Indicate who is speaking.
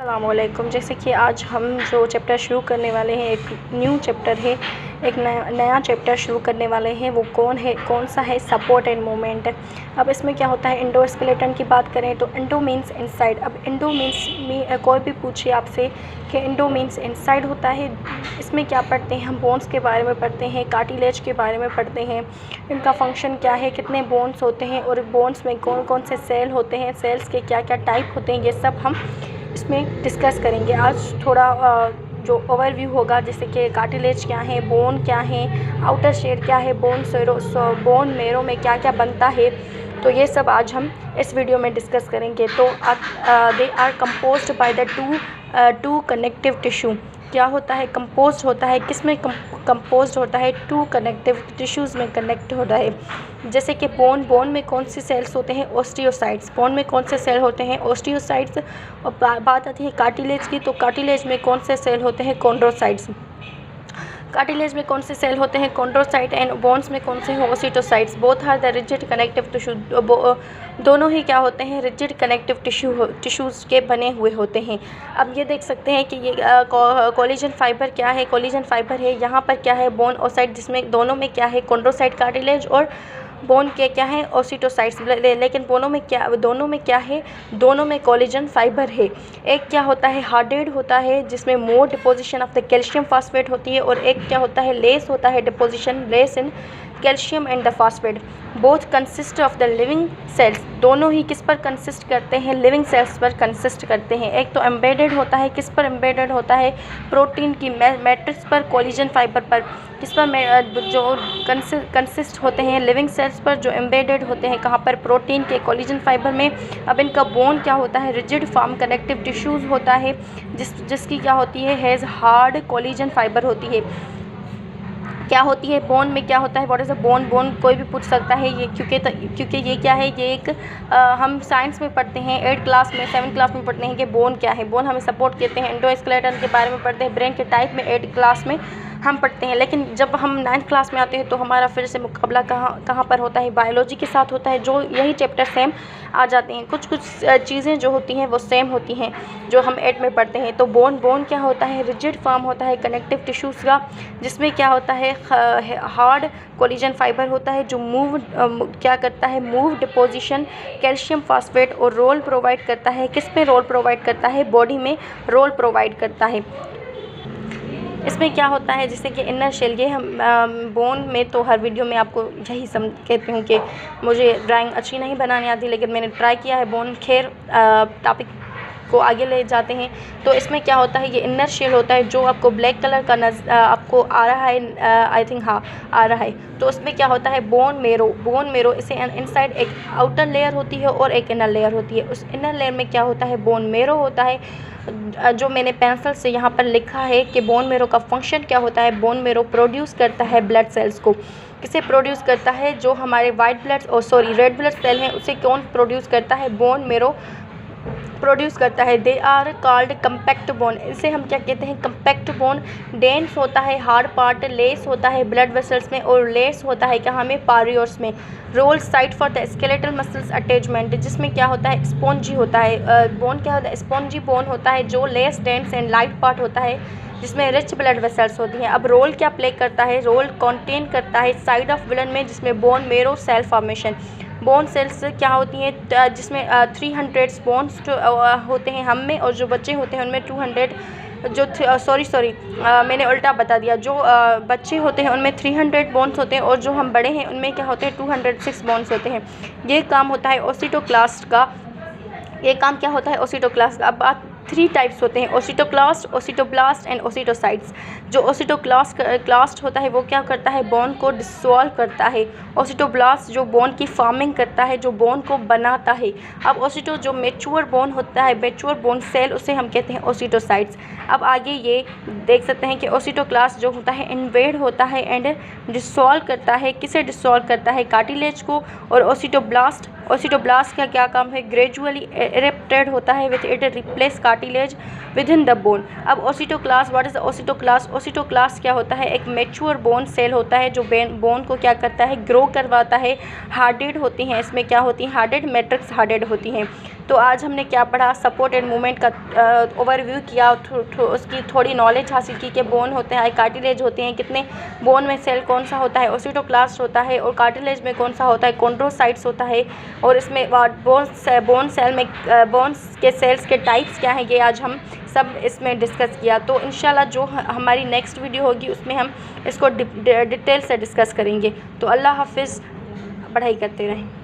Speaker 1: अस्सलामुअलैकुम। जैसे कि आज हम जो चैप्टर शुरू करने वाले हैं, एक न्यू चैप्टर है, एक नया चैप्टर शुरू करने वाले हैं। वो कौन सा है? Support and movement. अब इसमें क्या होता है, एंडोस्केलेटन की बात करें तो एंडो मीन्स इनसाइड। अब एंडो मीन्स में कोई भी पूछे आपसे कि एंडो मीन्स इनसाइड होता है, इसमें क्या पढ़ते हैं हम? बोन्स के बारे में पढ़ते हैं, कार्टिलेज के बारे में पढ़ते हैं, इनका फंक्शन क्या है, कितने बोन्स होते हैं और बोन्स में कौन कौन से सेल होते हैं, सेल्स के क्या क्या टाइप होते हैं, ये सब हम इसमें डिस्कस करेंगे। आज थोड़ा जो ओवरव्यू होगा, जैसे कि कार्टिलेज क्या है, बोन क्या है, आउटर शेड क्या है, बोन मेरो में क्या क्या बनता है, तो ये सब आज हम इस वीडियो में डिस्कस करेंगे। तो they are composed by the two connective tissue. क्या होता है? कंपोज होता है, किस में कंपोज होता है? टू कनेक्टिव टिश्यूज़ में कनेक्ट होता है। जैसे कि बोन में कौन से सेल्स होते हैं? ऑस्टियोसाइट्स। बोन में कौन से सेल होते हैं? ऑस्टियोसाइट्स। और बात आती है कार्टिलेज की, तो कार्टिलेज में कौन से सेल होते हैं? कॉन्ड्रोसाइट्स। कार्टिलेज में कौन से सेल होते हैं? कॉन्ड्रोसाइट। एंड बोन्स में कौन से हैं? Osteocytes. Both are the rigid connective tissue. दोनों ही क्या होते हैं? रिजिड कनेक्टिव टिश्यूज़ के बने हुए होते हैं। अब ये देख सकते हैं कि ये कोलेजन फाइबर क्या है? कोलेजन फाइबर है। यहाँ पर क्या है? बोन ओसाइट, जिसमें दोनों में क्या है? कॉन्ड्रोसाइट कार्टिलेज और बोन के क्या है? ओसिटोसाइट्स। लेकिन दोनों में क्या है? दोनों में कोलेजन फाइबर है। एक क्या होता है? हार्डेड होता है, जिसमें more deposition of the calcium phosphate होती है, और एक क्या होता है? लेस होता है, deposition less in calcium and the phosphate. Both consist of the living cells. दोनों ही किस पर कंसिस्ट करते हैं? लिविंग सेल्स पर कंसिस्ट करते हैं। एक तो एम्बेडेड होता है, किस पर एम्बेडेड होता है? प्रोटीन की मैट्रिक्स पर, कोलेजन फाइबर पर। किस पर? जो कंसिस्ट होते हैं लिविंग सेल्स पर, जो एम्बेडेड होते हैं कहाँ पर? प्रोटीन के, कोलेजन फाइबर में। अब इनका बोन क्या होता है? रिजिड फॉर्म कनेक्टिव टिश्यूज़ होता है, जिसकी क्या होती है? हैज़ हार्ड कोलेजन फाइबर होती है। क्या होती है? बोन में क्या होता है? व्हाट इज़ अ बोन कोई भी पूछ सकता है ये, क्योंकि ये क्या है? ये एक हम साइंस में पढ़ते हैं, 8 क्लास में, 7 क्लास में पढ़ते हैं कि बोन क्या है। बोन हमें सपोर्ट करते हैं। एंडोस्केलेटन के बारे में पढ़ते हैं, ब्रेन के टाइप में 8 क्लास में हम पढ़ते हैं। लेकिन जब हम 9th क्लास में आते हैं तो हमारा फिर से मुकाबला कहाँ पर होता है? बायोलॉजी के साथ होता है, जो यही चैप्टर सेम आ जाते हैं। कुछ चीज़ें जो होती हैं वो सेम होती हैं, जो हम 8 में पढ़ते हैं। तो बोन क्या होता है? रिजिड फॉर्म होता है कनेक्टिव टिश्यूज़ का, जिसमें क्या होता है? हार्ड कोलेजन फाइबर होता है, जो क्या करता है? मूव डिपोजिशन कैल्शियम फास्फेट, और रोल प्रोवाइड करता है। किस में रोल प्रोवाइड करता है? बॉडी में रोल प्रोवाइड करता है। इसमें क्या होता है? जैसे कि इनर शेल, ये हम बोन में तो हर वीडियो में आपको यही कहती हूँ कि मुझे ड्राइंग अच्छी नहीं बनानी आती, लेकिन मैंने ट्राई किया है। बोन खैर टॉपिक को आगे ले जाते हैं। तो इसमें क्या होता है? ये इनर शेल होता है, जो आपको ब्लैक कलर का आपको आ रहा है, आई थिंक, हाँ आ रहा है। तो उसमें क्या होता है? Bone marrow. इसे इनसाइड एक आउटर लेयर होती है और एक इनर लेयर होती है। उस इनर लेयर में क्या होता है? बोन मेरो होता है। जो मैंने पेंसिल से यहाँ पर लिखा है कि बोन मेरो का फंक्शन क्या होता है? बोन मेरो प्रोड्यूस करता है ब्लड सेल्स को। किसे प्रोड्यूस करता है? जो हमारे रेड ब्लड सेल हैं, उसे कौन प्रोड्यूस करता है? बोन मेरो प्रोड्यूस करता है। They are called compact bone. इसे हम क्या कहते हैं? Compact bone. डेंस होता है हार्ड पार्ट, लेस होता है ब्लड वेसल्स में, और लेस होता है कहाँ में? पारियोर्स में। Role site for the skeletal muscles attachment, जिसमें क्या होता है? स्पॉन्जी होता है। बोन क्या होता है? स्पॉन्जी बोन होता है, जो less dense and light part होता है, जिसमें रिच ब्लड वेसल्स होती हैं। अब रोल क्या प्ले करता है? रोल कंटेन करता है साइड ऑफ विलन में, जिसमें bone marrow cell formation. Bone cells क्या होती हैं? जिसमें 300 बोन्स होते हैं हम में, और जो बच्चे होते हैं उनमें 200, मैंने उल्टा बता दिया। जो बच्चे होते हैं उनमें 300 बोन्स होते हैं, और जो हम बड़े हैं उनमें क्या होते हैं? 206 बोन्स होते हैं। ये काम होता है ओसिटोक्लास्ट का। ये काम क्या होता है? ओसिटोक्लास्ट। अब बात 3 टाइप्स होते हैं: ओसिटोक्लास्ट, ओसिटोब्लास्ट एंड ओसिटोसाइट्स। जो ओसिटोक्लास्ट होता है वो क्या करता है? बोन को डिसॉल्व करता है। ओसिटोब्लास्ट जो बोन की फॉर्मिंग करता है, जो बोन को बनाता है। अब जो मेच्योर बोन होता है, मेच्योर बोन सेल, उसे हम कहते हैं ओसिटोसाइट्स। अब आगे ये देख सकते हैं कि ओसिटोक्लास्ट जो होता है इन्वेड होता है एंड डिसॉल्व करता है। किसे डिसॉल्व करता है? कार्टिलेज को। और ओसिटोब्लास्ट का क्या काम है? ग्रेजुअली इरेप्टेड होता है with it replace cartilage with in the bone. अब ओसिटोक्लास्ट, व्हाट इज द ओसिटोक्लास्ट? ओसिटोक्लास्ट क्या होता है? एक मैच्योर बोन सेल होता है, जो बोन को क्या करता है? ग्रो करवाता है। हार्डेड होती हैं, इसमें क्या होती हैं? हार्डेड मैट्रिक्स हार्डेड होती हैं। तो आज हमने क्या पढ़ा, सपोर्ट एंड मूवमेंट का ओवरव्यू किया, उसकी थोड़ी नॉलेज हासिल की कि बोन होते हैं, कार्टिलेज होते हैं, कितने बोन में सेल कौन सा होता है, ओसिटोक्लास्ट होता है, और कार्टिलेज में कौन सा होता है, कॉन्ड्रोसाइट्स होता है, और इसमें बोन सेल में बोन्स के सेल्स के टाइप्स क्या हैं, ये आज हम सब इसमें डिस्कस किया। तो इंशाल्लाह जो हमारी नेक्स्ट वीडियो होगी उसमें हम इसको डिटेल से डिस्कस करेंगे। तो अल्लाह हाफिज़, पढ़ाई करते रहें।